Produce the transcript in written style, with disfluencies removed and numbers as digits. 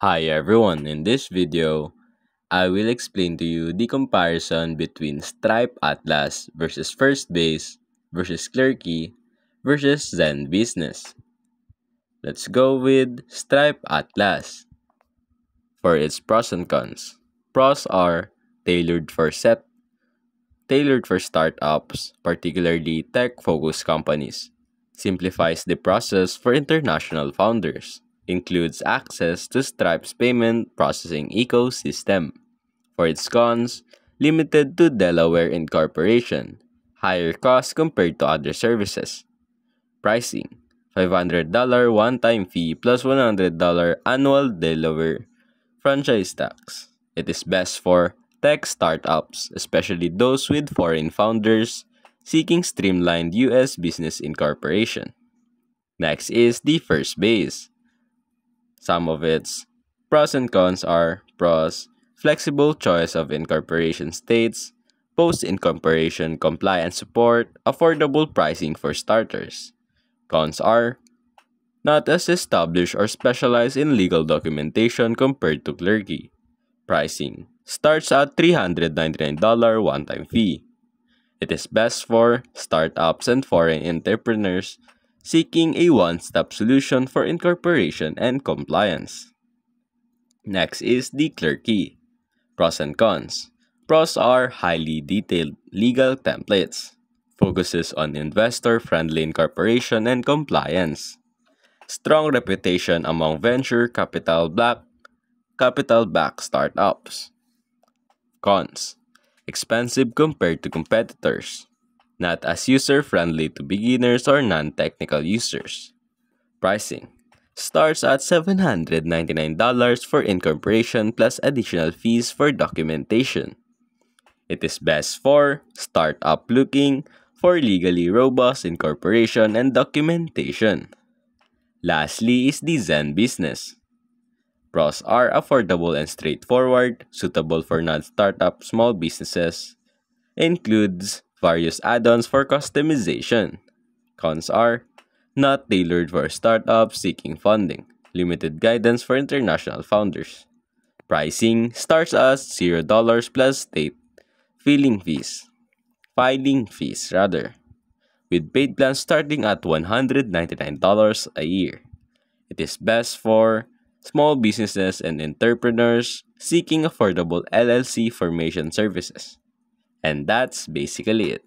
Hi everyone, in this video, I will explain to you the comparison between Stripe Atlas versus First Base versus Clerky versus Zen Business. Let's go with Stripe Atlas. For its pros and cons. Pros are tailored for set tailored for startups, particularly tech-focused companies. Simplifies the process for international founders. Includes access to Stripe's payment processing ecosystem. For its cons, limited to Delaware incorporation. Higher cost compared to other services. Pricing, $500 one-time fee plus $100 annual Delaware franchise tax. It is best for tech startups, especially those with foreign founders seeking streamlined US business incorporation. Next is the first base. Some of its pros and cons are pros, flexible choice of incorporation states, post-incorporation compliance support, affordable pricing for starters. Cons are not as established or specialized in legal documentation compared to Clergy. Pricing starts at $399 one-time fee. It is best for startups and foreign entrepreneurs seeking a one-stop solution for incorporation and compliance. Next is the Clerky. Pros and cons. Pros are highly detailed legal templates. Focuses on investor-friendly incorporation and compliance. Strong reputation among venture capital-backed startups. Cons. Expensive compared to competitors. Not as user-friendly to beginners or non-technical users. Pricing starts at $799 for incorporation plus additional fees for documentation. It is best for startup looking for legally robust incorporation and documentation. Lastly is the Zen business. Pros are affordable and straightforward, suitable for non-startup small businesses. Includes various add-ons for customization. Cons are not tailored for startups seeking funding. Limited guidance for international founders. Pricing starts at $0 plus state filing fees rather, with paid plans starting at $199 a year. It is best for small businesses and entrepreneurs seeking affordable LLC formation services. And that's basically it.